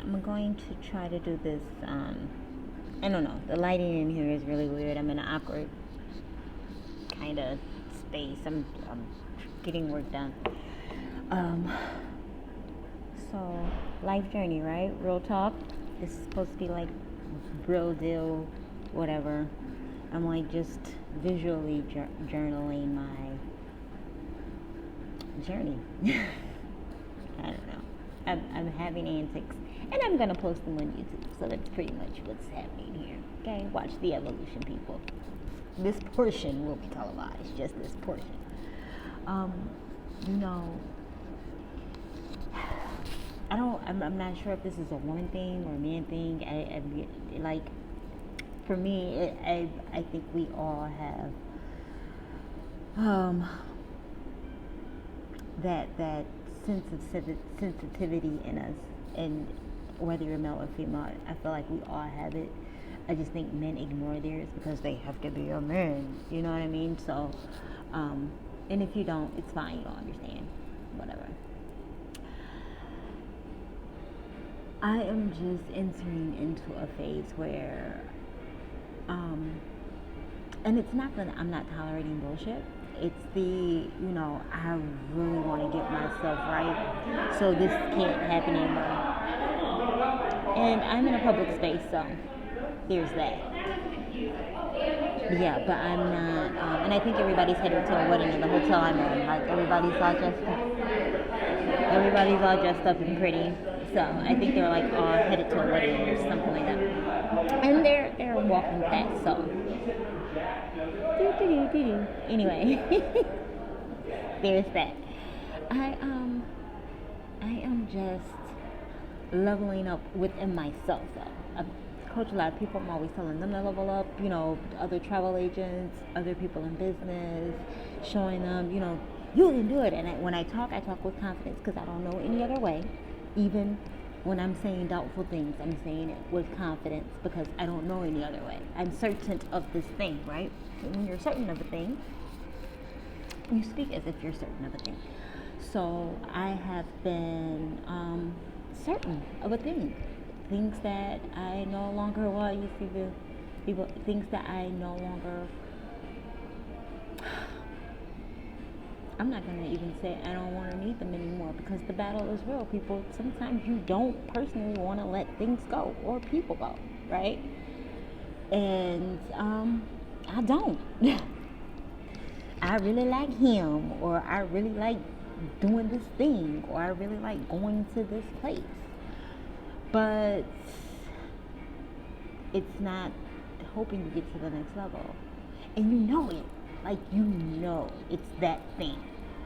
I'm going to try to do this. I don't know. The lighting in here is really weird. I'm in an awkward kind of space. I'm getting work done. So, life journey, right? Real talk. This is supposed to be like real deal, whatever. I'm like just visually journaling my journey. I don't know. I'm having antics, and I'm gonna post them on YouTube. So that's pretty much what's happening here. Okay, watch the evolution, people. This portion will be televised. Just this portion. You know, I'm not sure if this is a woman thing or a man thing. I like, for me, I think we all have that sensitivity in us, and whether you're male or female, I feel like we all have it. I just think men ignore theirs because they have to be a man. You know what I mean? So, and if you don't, it's fine. You don't understand. Whatever. I am just entering into a phase where, and it's not that I'm not tolerating bullshit. It's I really want to get myself right, so this can't happen anymore. And I'm in a public space, so there's that. Yeah, but I'm not, and I think everybody's headed to a wedding in the hotel I'm in. Like, everybody's all dressed up and pretty. So I think they're like all headed to a wedding or something like that. And they're walking past, so. Anyway, there's that. I am just leveling up within myself, though. I coach a lot of people. I'm always telling them to level up. Other travel agents, other people in business, showing them, you can do it. And when I talk with confidence, because I don't know any other way. Even when I'm saying doubtful things, I'm saying it with confidence because I don't know any other way. I'm certain of this thing, right? And when you're certain of a thing, you speak as if you're certain of a thing. So I have been certain of a thing. Things that I no longer want. You see the people, things that I no longer. I'm not going to even say I don't want to need them anymore, because the battle is real, people. Sometimes you don't personally want to let things go or people go, right? And I don't. I really like him, or I really like doing this thing, or I really like going to this place. But it's not hoping to get to the next level. And you know it. Like, it's that thing.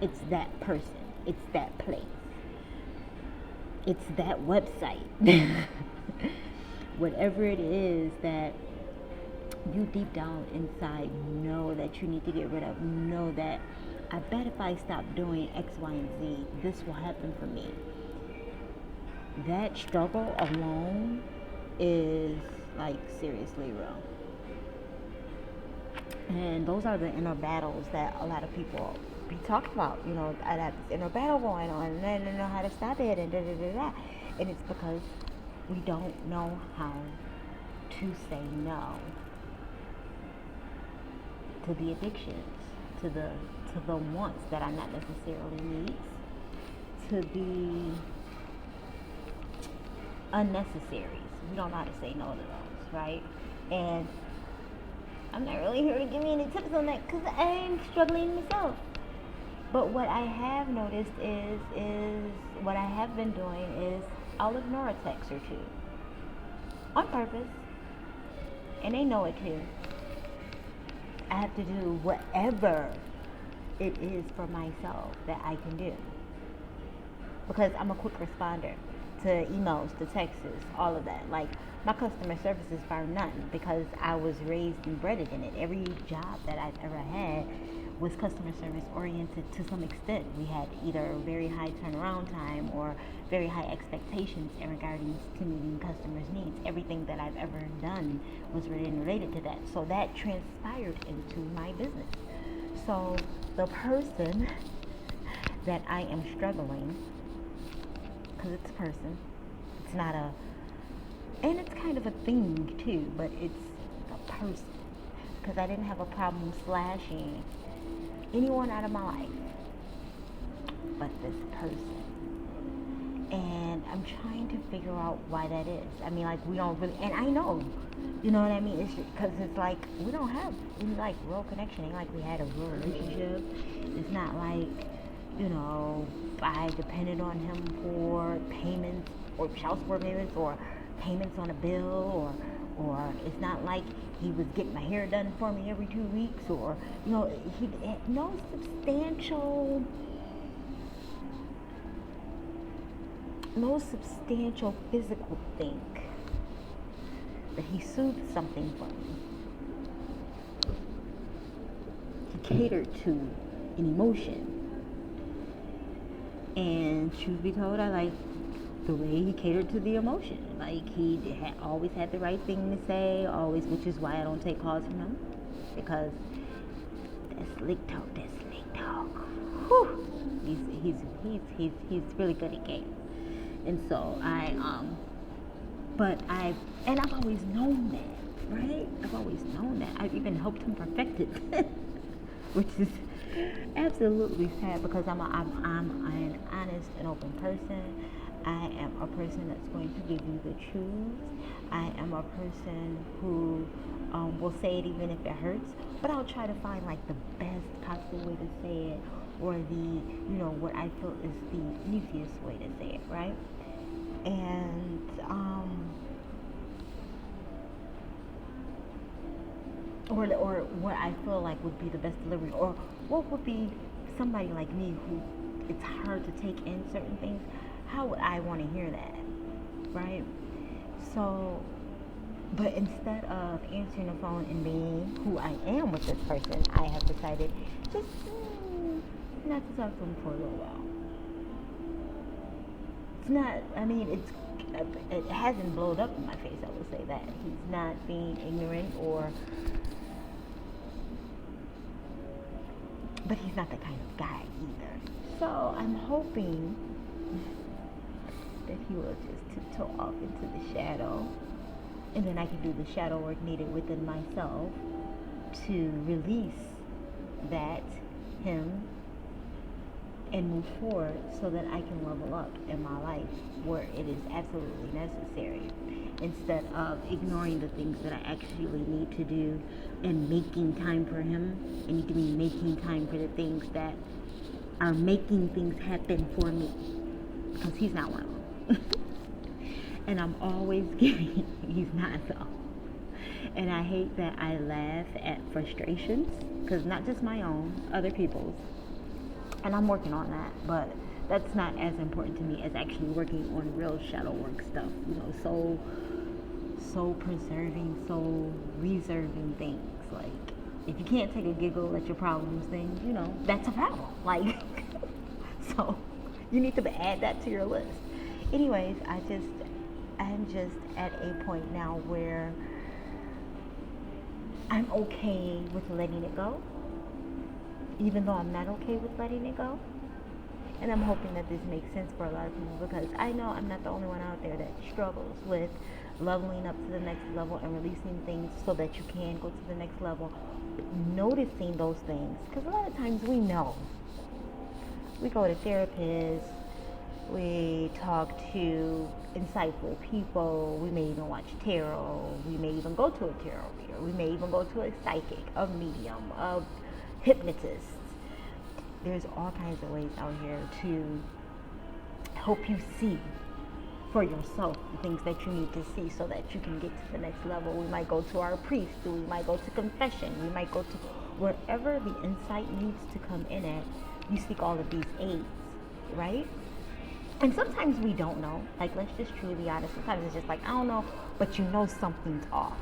It's that person. It's that place. It's that website. Whatever it is that you deep down inside know that you need to get rid of. Know that, I bet if I stop doing X, Y, and Z, this will happen for me. That struggle alone is, like, seriously real. And those are the inner battles that a lot of people be talking about. I have this inner battle going on, and I don't know how to stop it, and da-da-da-da. And it's because we don't know how to say no to the addictions, to the wants that are not necessarily needs, to the unnecessaries. We don't know how to say no to those, right? And I'm not really here to give me any tips on that, because I'm struggling myself. But what I have noticed is what I have been doing is I'll ignore a text or two on purpose, and they know it too. I have to do whatever it is for myself that I can do, because I'm a quick responder to emails, to texts, all of that. Like, my customer service is bar none, because I was raised and bred in it. Every job that I've ever had was customer service oriented to some extent. We had either a very high turnaround time or very high expectations in regarding to meeting customers' needs. Everything that I've ever done was related to that. So that transpired into my business. So the person that I am struggling, because it's a person, it's not a, and it's kind of a thing too, but it's a person. Because I didn't have a problem slashing anyone out of my life but this person. And I'm trying to figure out why that is. I mean, like, we don't really, and I know, you know what I mean? It's because it's like, we don't have any, like, real connection. Ain't like we had a real relationship. It's not like, you know, I depended on him for payments or child support payments or payments on a bill, or it's not like he was getting my hair done for me every 2 weeks, or, you know, he had no substantial physical thing, but he soothed something for me. He catered to an emotion, and truth be told, I like the way he catered to the emotion. Like, he always had the right thing to say, always, which is why I don't take calls from him, because that's slick talk. Whew. He's really good at games. And so I've always known that, right? I've always known that. I've even helped him perfect it, which is absolutely sad, because I'm an honest and open person. I am a person that's going to give you the truth. I am a person who will say it even if it hurts, but I'll try to find, like, the best possible way to say it, or what I feel is the easiest way to say it, right? And or what I feel like would be the best delivery, or what would be somebody like me who it's hard to take in certain things. How would I want to hear that, right? So, but instead of answering the phone and being who I am with this person, I have decided just not to talk to him for a little while. It's not, I mean, it hasn't blown up in my face, I will say that. He's not being ignorant, but he's not the kind of guy either. So I'm hoping that he will just tiptoe off into the shadow, and then I can do the shadow work needed within myself to release him, and move forward so that I can level up in my life where it is absolutely necessary, instead of ignoring the things that I actually need to do and making time for him. I need to be making time for the things that are making things happen for me, because he's not one of them. And I'm always giving, he's not though. And I hate that I laugh at frustrations, because not just my own, other people's. And I'm working on that, but that's not as important to me as actually working on real shadow work stuff. Soul preserving, soul reserving things. Like, if you can't take a giggle at your problems, then, that's a problem. Like, so you need to add that to your list. Anyways, I'm just at a point now where I'm okay with letting it go, even though I'm not okay with letting it go. And I'm hoping that this makes sense for a lot of people, because I know I'm not the only one out there that struggles with leveling up to the next level and releasing things so that you can go to the next level. Noticing those things, because a lot of times we know. We go to therapists, we talk to insightful people, we may even watch tarot, we may even go to a tarot reader, we may even go to a psychic, a medium, a hypnotist. There's all kinds of ways out here to help you see for yourself the things that you need to see so that you can get to the next level. We might go to our priest, we might go to confession, we might go to wherever the insight needs to come in at. You seek all of these aids, right? And sometimes we don't know. Like, let's just truly be honest. Sometimes it's just like, I don't know, but you know something's off.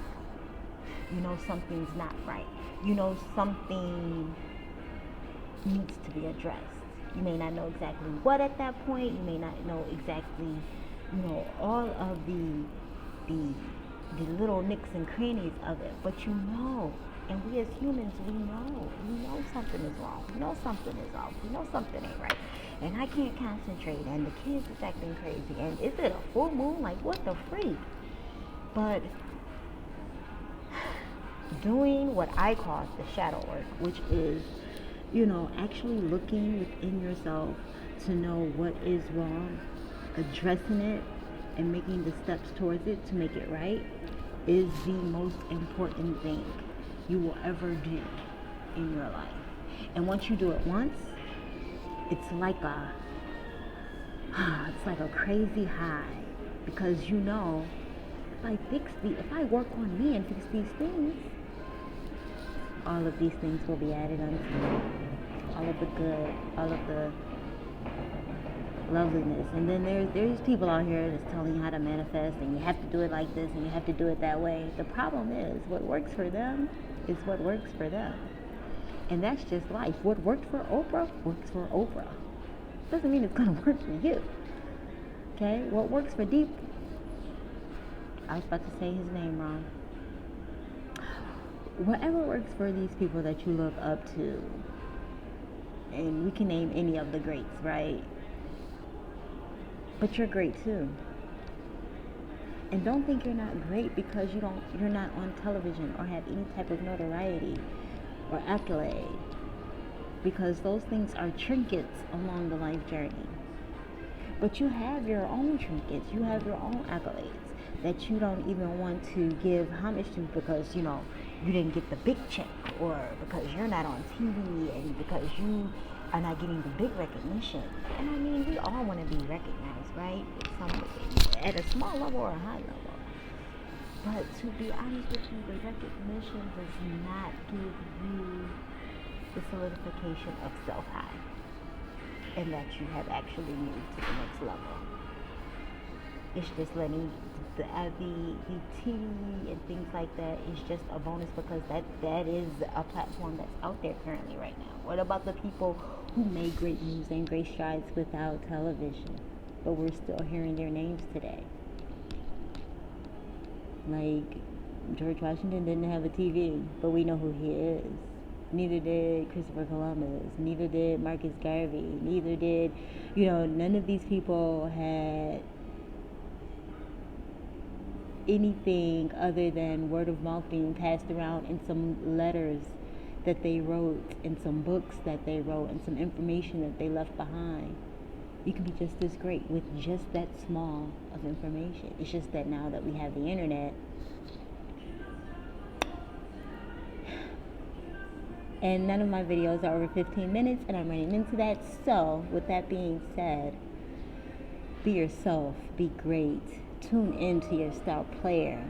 You know something's not right. You know something needs to be addressed. You may not know exactly what at that point. You may not know exactly, all of the little nicks and crannies of it. But you know. And we as humans, we know something is wrong. We know something is off. We know something ain't right. and I can't concentrate, and the kids is acting crazy, and is it a full moon? Like, what the freak? But doing what I call the shadow work, which is, actually looking within yourself to know what is wrong, addressing it, and making the steps towards it to make it right, is the most important thing you will ever do in your life. And once you do it once, it's like a crazy high, because if I work on me and fix these things, all of these things will be added unto me. All of the good, all of the loveliness. And then there's people out here that's telling you how to manifest, and you have to do it like this, and you have to do it that way. The problem is, what works for them is what works for them. And that's just life. What worked for Oprah works for Oprah. Doesn't mean it's going to work for you. Okay? What works for Deep... I was about to say his name wrong. Whatever works for these people that you look up to, and we can name any of the greats, right? But you're great too. And don't think you're not great because you're not on television or have any type of notoriety or accolade, because those things are trinkets along the life journey. But you have your own trinkets, you have your own accolades that you don't even want to give homage to, because you didn't get the big check, or because you're not on TV, and because you are not getting the big recognition. And I mean, we all want to be recognized, right? At a small level or a high level. But to be honest with you, the recognition does not give you the solidification of self-high, and that you have actually moved to the next level. It's just letting the TV and things like that is just a bonus, because that is a platform that's out there currently right now. What about the people who made great moves and great strides without television, but we're still hearing their names today? Like, George Washington didn't have a TV, but we know who he is. Neither did Christopher Columbus. Neither did Marcus Garvey. Neither did, none of these people had anything other than word of mouth being passed around, in some letters that they wrote, in some books that they wrote, and some information that they left behind. You can be just as great with just that small of information. It's just that now that we have the internet, and none of my videos are over 15 minutes, and I'm running into that. So with that being said, be yourself, be great, tune into your star player.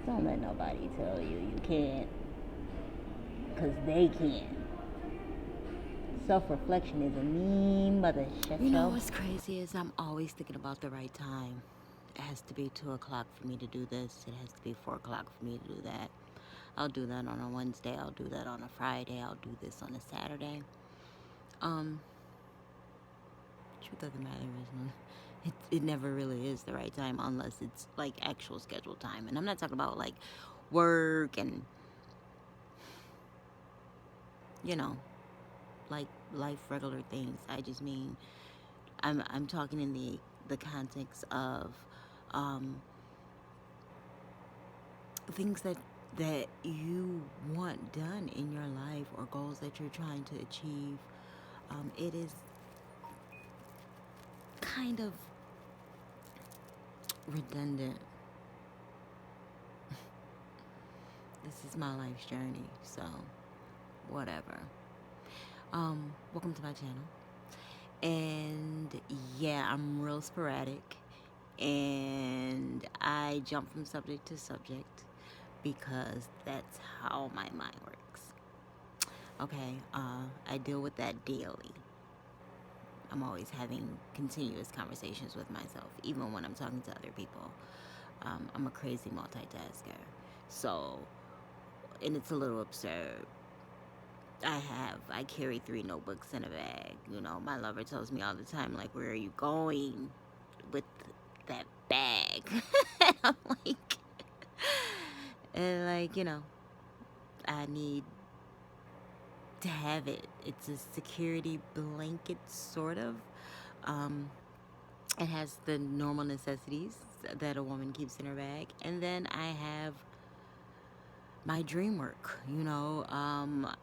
Don't let nobody tell you can't, because they can. Self-reflection is a mean mother. You know what's crazy is I'm always thinking about the right time. It has to be 2 o'clock for me to do this. It has to be 4 o'clock for me to do that. I'll do that on a Wednesday. I'll do that on a Friday. I'll do this on a Saturday. Truth of the matter is, it never really is the right time unless it's like actual scheduled time. And I'm not talking about like work and, like life regular things. I just mean, I'm talking in the context of things that you want done in your life, or goals that you're trying to achieve. It is kind of redundant. This is my life's journey, so whatever. Welcome to my channel. And yeah, I'm real sporadic, and I jump from subject to subject because that's how my mind works. Okay, I deal with that daily. I'm always having continuous conversations with myself, even when I'm talking to other people. I'm a crazy multitasker. So, and it's a little absurd. I carry 3 notebooks in a bag. My lover tells me all the time, like, where are you going with that bag? And I'm like, I need to have it. It's a security blanket, sort of. It has the normal necessities that a woman keeps in her bag. And then I have my dream work.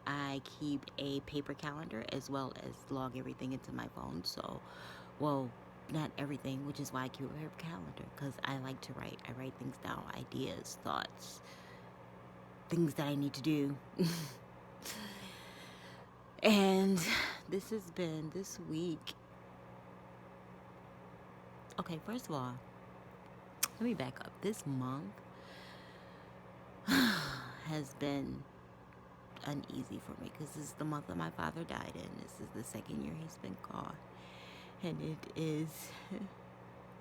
I keep a paper calendar as well as log everything into my phone. So, well, not everything, which is why I keep a paper calendar, because I like to write. I write things down, ideas, thoughts, things that I need to do. And this has been this week. Okay, first of all, let me back up. This month has been uneasy for me because this is the month that my father died in. This is the second year he's been gone. And it is,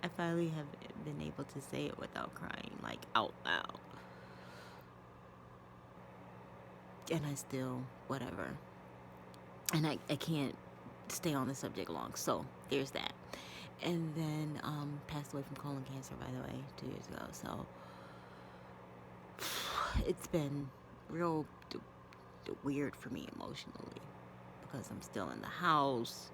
I finally have been able to say it without crying, like out loud. And I still, whatever. And I can't stay on the subject long. So there's that. And then passed away from colon cancer, by the way, 2 years ago. So it's been real weird for me emotionally because I'm still in the house.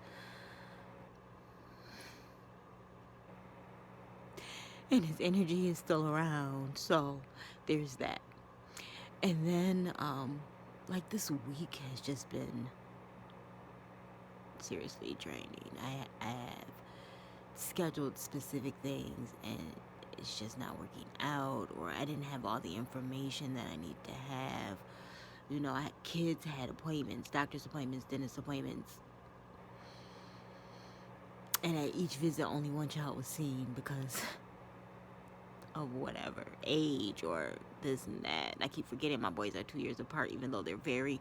And his energy is still around. So there's that. And then, like, this week has just been seriously draining. I have scheduled specific things and it's just not working out, or I didn't have all the information that I need to have. I had kids, had appointments, doctor's appointments, dentist appointments. And at each visit, only one child was seen because of whatever, age or this and that. I keep forgetting my boys are 2 years apart, even though they're very,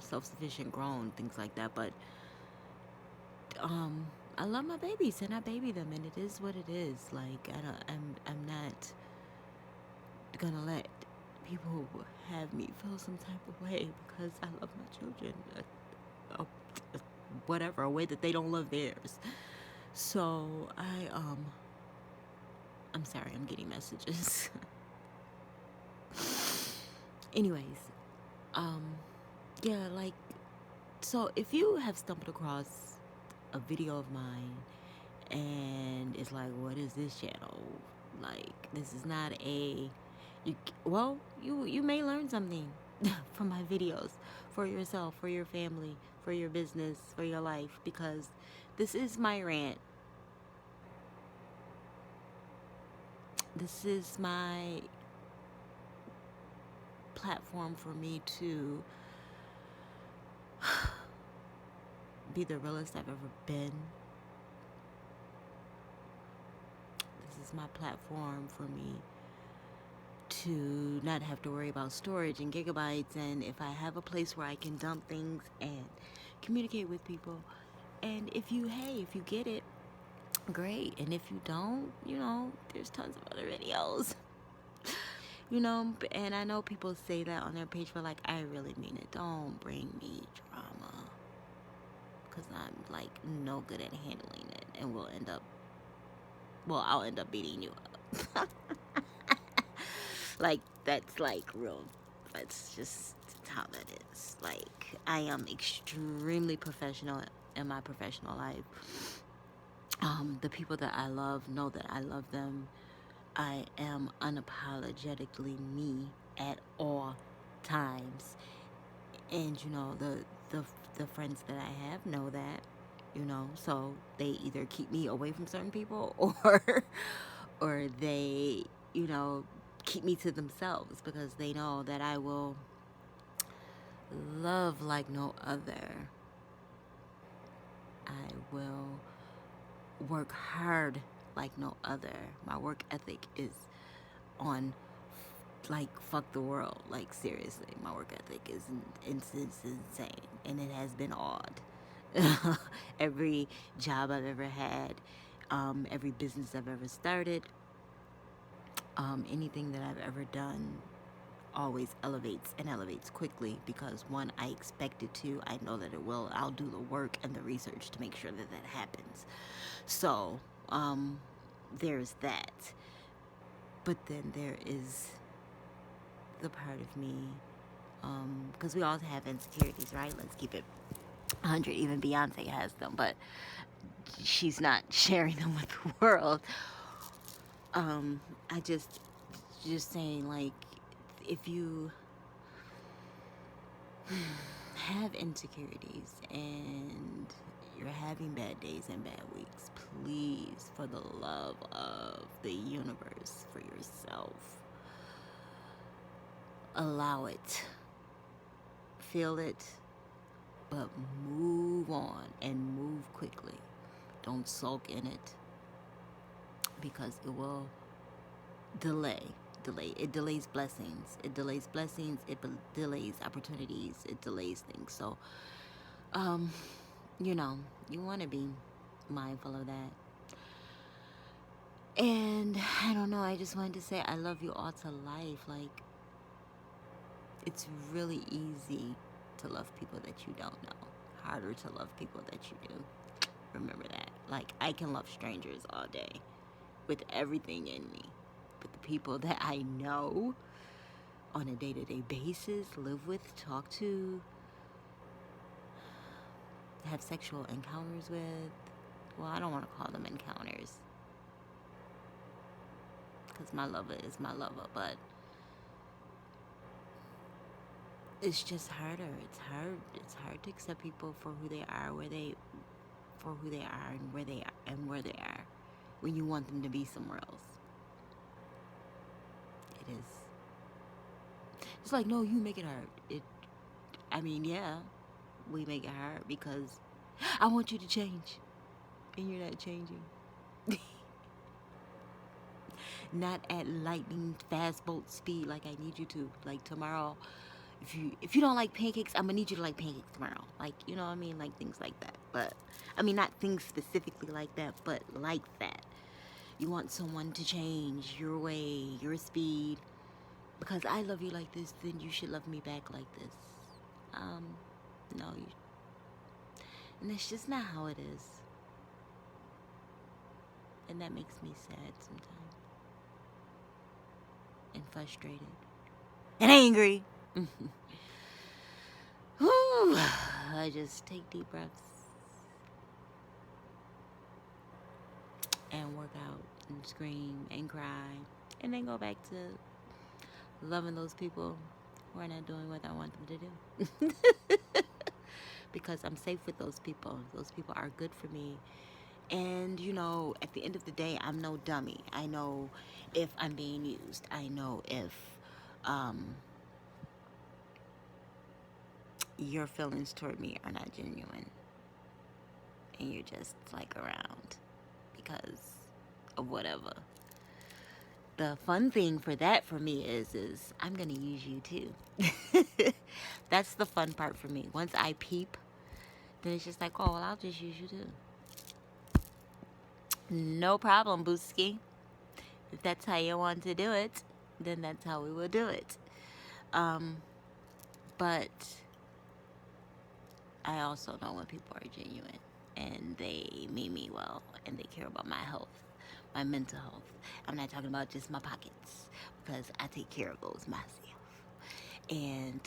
self-sufficient, grown, things like that. But I love my babies and I baby them, and it is what it is. Like, I'm not gonna let people have me feel some type of way because I love my children. Whatever, a way that they don't love theirs. So I'm sorry, I'm getting messages. Anyways, yeah, like, so if you have stumbled across a video of mine and it's like, what is this channel? Like, this is not you may learn something from my videos for yourself, for your family, for your business, for your life, because this is my rant. This is my platform for me to be the realest I've ever been. This is my platform for me to not have to worry about storage and gigabytes, and if I have a place where I can dump things and communicate with people. And if you get it, great. And if you don't, there's tons of other videos. And I know people say that on their page, but like, I really mean it. Don't bring me drama, because I'm like no good at handling it, and I'll end up beating you up. Like, that's like real. That's just how that is. Like, I am extremely professional in my professional life. The people that I love know that I love them. I am unapologetically me at all times. And the friends that I have know that, so they either keep me away from certain people or they, keep me to themselves, because they know that I will love like no other. I will work hard like no other. My work ethic is on, like, fuck the world. Like, seriously, my work ethic is insane, and it has been odd. Every job I've ever had, every business I've ever started, anything that I've ever done always elevates quickly, because one, I expect it to. I know that it will. I'll do the work and the research to make sure that happens. So there's that. But then there is the part of me, because we all have insecurities, right? Let's keep it 100. Even Beyonce has them, but she's not sharing them with the world. I just saying, like, if you have insecurities and you're having bad days and bad weeks, please, for the love of the universe, for yourself, allow it, feel it, but move on and move quickly. Don't sulk in it, because it will delay. It delays blessings. It delays blessings. It delays opportunities. It delays things. So, you know, you want to be mindful of that. And I don't know, I just wanted to say I love you all to life. Like, it's really easy to love people that you don't know. Harder to love people that you do. Remember that. Like, I can love strangers all day with everything in me. But the people that I know on a day-to-day basis, live with, talk to, have sexual encounters with, well, I don't want to call them encounters, because my lover is my lover, but it's just harder. It's hard to accept people for who they are, for who they are and where they are when you want them to be somewhere else. It is. It's like, no, you make it hard. I mean, yeah, we make it hard because I want you to change, and you're not changing. Not at lightning fast boat speed like I need you to. Like, tomorrow, if you don't like pancakes, I'm gonna need you to like pancakes tomorrow. Like, you know what I mean? Like, things like that. But I mean, not things specifically like that, but like that. You want someone to change your way, your speed. Because I love you like this, then you should love me back like this. No, and that's just not how it is. And that makes me sad sometimes. And frustrated. And angry. Whew. I just take deep breaths. And work out and scream and cry. And then go back to loving those people who are not doing what I want them to do. Because I'm safe with those people. Those people are good for me. And, you know, at the end of the day, I'm no dummy. I know if I'm being used. I know if your feelings toward me are not genuine. And you're just, like, around because of whatever. The fun thing for me is I'm going to use you too. That's the fun part for me. Once I peep, then it's just like, oh, well, I'll just use you too. No problem, Booski. If that's how you want to do it, then that's how we will do it. But I also know when people are genuine and they mean me well and they care about my health, my mental health. I'm not talking about just my pockets, because I take care of those myself. And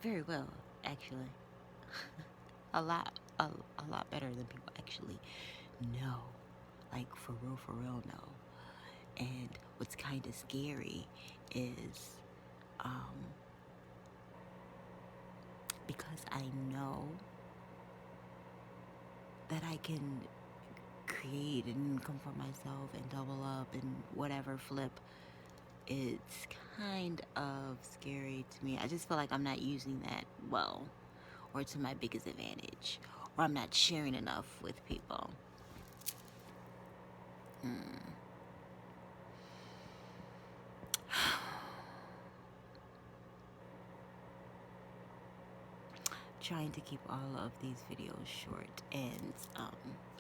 very well, actually. a lot better than people actually know. Like, for real know. And what's kind of scary is because I know that I can create an income for myself and double up and whatever, flip, it's kind of scary to me. I just feel like I'm not using that well or to my biggest advantage, or I'm not sharing enough with people. Trying to keep all of these videos short and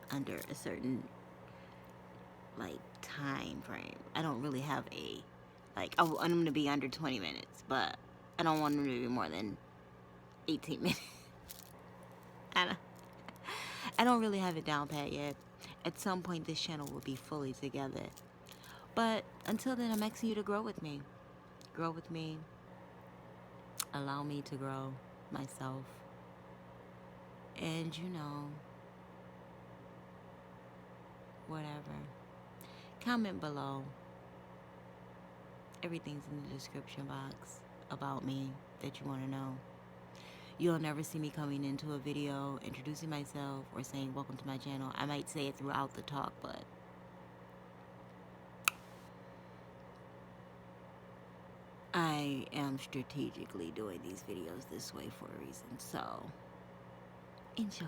under a certain like time frame. I don't really have a I want them to be under 20 minutes, but I don't want them to be more than 18 minutes. I don't really have it down pat yet. At some point this channel will be fully together. But until then, I'm asking you to grow with me. Grow with me. allow me to grow myself. And whatever. Comment below. Everything's in the description box about me that you want to know. You'll never see me coming into a video introducing myself or saying welcome to my channel. I might say it throughout the talk, but I am strategically doing these videos this way for a reason. So enjoy.